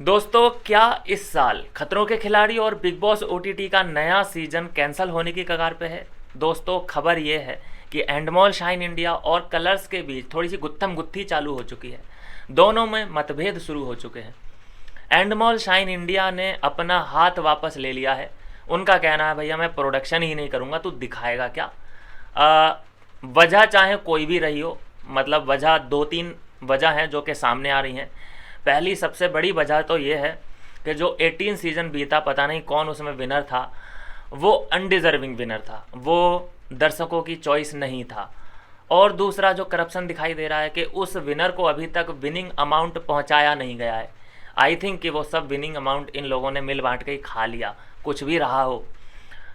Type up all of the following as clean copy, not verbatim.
दोस्तों, क्या इस साल खतरों के खिलाड़ी और बिग बॉस ओटीटी का नया सीजन कैंसिल होने की कगार पे है। दोस्तों, खबर ये है कि एंडमॉल शाइन इंडिया और कलर्स के बीच थोड़ी सी गुत्थम गुत्थी चालू हो चुकी है। दोनों में मतभेद शुरू हो चुके हैं। एंडमॉल शाइन इंडिया ने अपना हाथ वापस ले लिया है। उनका कहना है, भैया मैं प्रोडक्शन ही नहीं करूँगा, तू दिखाएगा क्या। वजह चाहे कोई भी रही हो, मतलब वजह दो तीन वजह हैं जो कि सामने आ रही हैं। पहली सबसे बड़ी वजह तो ये है कि जो 18 सीज़न बीता, पता नहीं कौन उसमें विनर था, वो अनडिज़र्विंग विनर था, वो दर्शकों की चॉइस नहीं था। और दूसरा जो करप्शन दिखाई दे रहा है कि उस विनर को अभी तक विनिंग अमाउंट पहुंचाया नहीं गया है। आई थिंक कि वो सब विनिंग अमाउंट इन लोगों ने मिल बांट के ही खा लिया, कुछ भी रहा हो।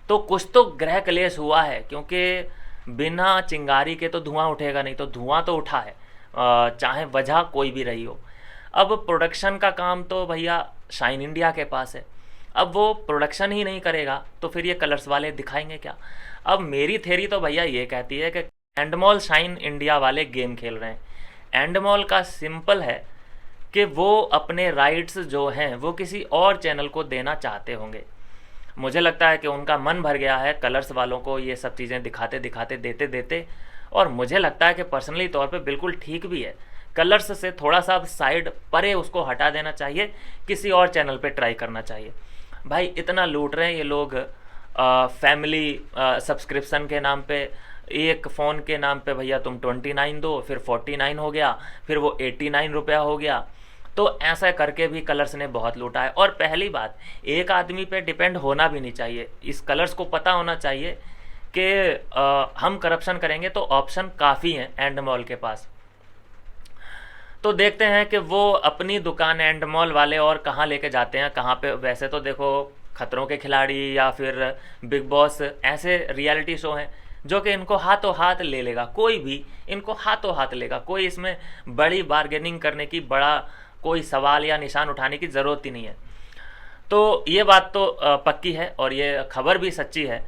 तो कुछ तो गृह क्लेश हुआ है, क्योंकि बिना चिंगारी के तो धुआं उठेगा नहीं, तो धुआं तो उठा है, चाहे वजह कोई भी रही हो। अब प्रोडक्शन का काम तो भैया शाइन इंडिया के पास है। अब वो प्रोडक्शन ही नहीं करेगा तो फिर ये कलर्स वाले दिखाएंगे क्या। अब मेरी थ्योरी तो भैया ये कहती है कि एंडमॉल शाइन इंडिया वाले गेम खेल रहे हैं। एंडमॉल का सिंपल है कि वो अपने राइट्स जो हैं वो किसी और चैनल को देना चाहते होंगे। मुझे लगता है कि उनका मन भर गया है कलर्स वालों को ये सब चीज़ें दिखाते दिखाते देते देते। और मुझे लगता है कि पर्सनली तौर पे बिल्कुल ठीक भी है। कलर्स से थोड़ा सा साइड परे उसको हटा देना चाहिए, किसी और चैनल पे ट्राई करना चाहिए। भाई इतना लूट रहे हैं ये लोग, फैमिली सब्सक्रिप्शन के नाम पे, एक फ़ोन के नाम पे भैया तुम 29 दो, फिर 49 हो गया, फिर वो 89 रुपया हो गया। तो ऐसा करके भी कलर्स ने बहुत लूटा है। और पहली बात, एक आदमी पे डिपेंड होना भी नहीं चाहिए। इस कलर्स को पता होना चाहिए कि हम करप्शन करेंगे तो ऑप्शन काफ़ी हैं एंड मॉल के पास। तो देखते हैं कि वो अपनी दुकान एंड मॉल वाले और कहाँ लेके जाते हैं, कहाँ पे। वैसे तो देखो, खतरों के खिलाड़ी या फिर बिग बॉस ऐसे रियलिटी शो हैं जो कि इनको हाथों हाथ ले लेगा, कोई भी इनको हाथों हाथ लेगा। कोई इसमें बड़ी बार्गेनिंग करने की, बड़ा कोई सवाल या निशान उठाने की ज़रूरत ही नहीं है। तो ये बात तो पक्की है और ये खबर भी सच्ची है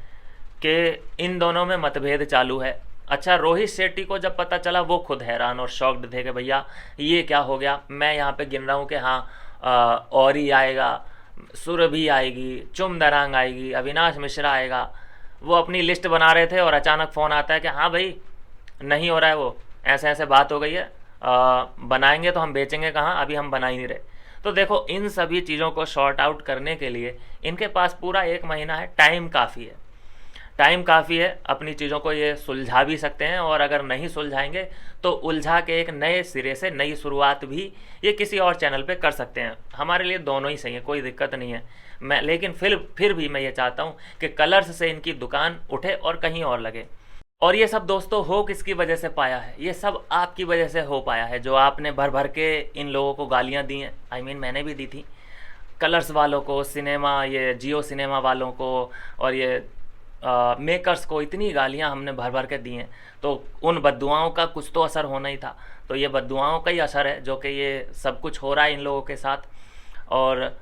कि इन दोनों में मतभेद चालू है। अच्छा, रोहित शेट्टी को जब पता चला वो खुद हैरान और शॉक्ड थे कि भैया ये क्या हो गया। मैं यहाँ पे गिन रहा हूँ कि हाँ, औरी आएगा, सुरभि आएगी, चुम दरांग आएगी, अविनाश मिश्रा आएगा। वो अपनी लिस्ट बना रहे थे और अचानक फ़ोन आता है कि हाँ भाई नहीं हो रहा है, वो ऐसे ऐसे बात हो गई है, बनाएंगे तो हम बेचेंगे कहाँ, अभी हम बना ही नहीं रहे। तो देखो, इन सभी चीज़ों को शॉर्ट आउट करने के लिए इनके पास पूरा 1 महीना है, टाइम काफ़ी है। टाइम काफ़ी है, अपनी चीज़ों को ये सुलझा भी सकते हैं। और अगर नहीं सुलझाएंगे तो उलझा के एक नए सिरे से नई शुरुआत भी ये किसी और चैनल पे कर सकते हैं। हमारे लिए दोनों ही सही है, कोई दिक्कत नहीं है। मैं लेकिन फिर भी मैं ये चाहता हूँ कि कलर्स से इनकी दुकान उठे और कहीं और लगे। और ये सब दोस्तों हो किसकी वजह से पाया है? ये सब आपकी वजह से हो पाया है, जो आपने भर भर के इन लोगों को गालियाँ दी हैं। मैंने भी दी थी कलर्स वालों को, सिनेमा, ये जियो सिनेमा वालों को, और ये मेकर्स को इतनी गालियां हमने भर भर के दी हैं। तो उन बद्दुआओं का कुछ तो असर होना ही था। तो ये बद्दुआओं का ही असर है जो कि ये सब कुछ हो रहा है इन लोगों के साथ। और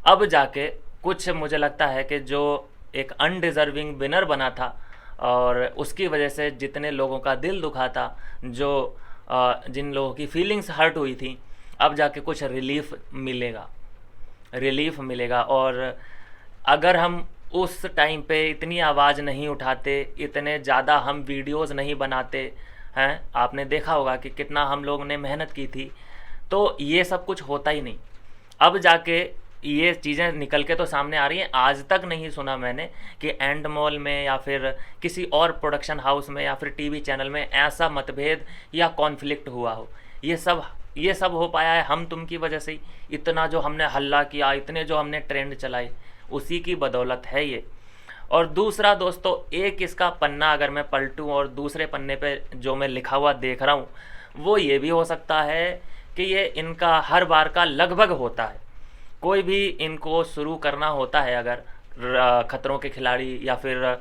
अब जाके कुछ मुझे लगता है कि जो एक अनडिज़र्विंग विनर बना था और उसकी वजह से जितने लोगों का दिल दुखा था, जो जिन लोगों की फीलिंग्स हर्ट हुई थी, अब जाके कुछ रिलीफ मिलेगा। और अगर हम उस टाइम पे इतनी आवाज़ नहीं उठाते, इतने ज़्यादा हम वीडियोस नहीं बनाते हैं, आपने देखा होगा कि कितना हम लोगों ने मेहनत की थी, तो ये सब कुछ होता ही नहीं। अब जाके ये चीज़ें निकल के तो सामने आ रही हैं। आज तक नहीं सुना मैंने कि एंड मॉल में या फिर किसी और प्रोडक्शन हाउस में या फिर टीवी चैनल में ऐसा मतभेद या कॉन्फ्लिक्ट हुआ हो। ये सब हो पाया है हम तुम की वजह से ही। इतना जो हमने हल्ला किया, इतने जो हमने ट्रेंड चलाए, उसी की बदौलत है ये। और दूसरा दोस्तों, एक इसका पन्ना अगर मैं पलटूँ और दूसरे पन्ने पे जो मैं लिखा हुआ देख रहा हूँ, वो ये भी हो सकता है कि ये इनका हर बार का लगभग होता है। कोई भी इनको शुरू करना होता है, अगर खतरों के खिलाड़ी या फिर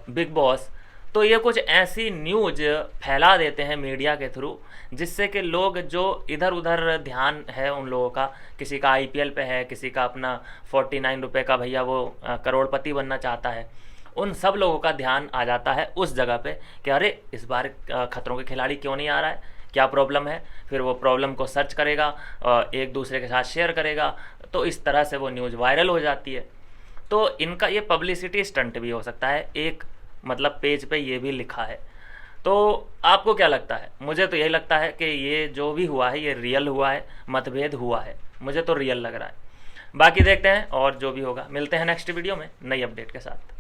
बिग बॉस, तो ये कुछ ऐसी न्यूज़ फैला देते हैं मीडिया के थ्रू, जिससे कि लोग जो इधर उधर ध्यान है उन लोगों का, किसी का आईपीएल पे है, किसी का अपना 49 रुपये का भैया वो करोड़पति बनना चाहता है, उन सब लोगों का ध्यान आ जाता है उस जगह पे कि अरे इस बार खतरों के खिलाड़ी क्यों नहीं आ रहा है, क्या प्रॉब्लम है, फिर वो प्रॉब्लम को सर्च करेगा और एक दूसरे के साथ शेयर करेगा, तो इस तरह से वो न्यूज़ वायरल हो जाती है। तो इनका ये पब्लिसिटी स्टंट भी हो सकता है, एक मतलब पेज पे ये भी लिखा है। तो आपको क्या लगता है? मुझे तो यही लगता है कि ये जो भी हुआ है ये रियल हुआ है, मतभेद हुआ है, मुझे तो रियल लग रहा है। बाकी देखते हैं और जो भी होगा, मिलते हैं नेक्स्ट वीडियो में नई अपडेट के साथ।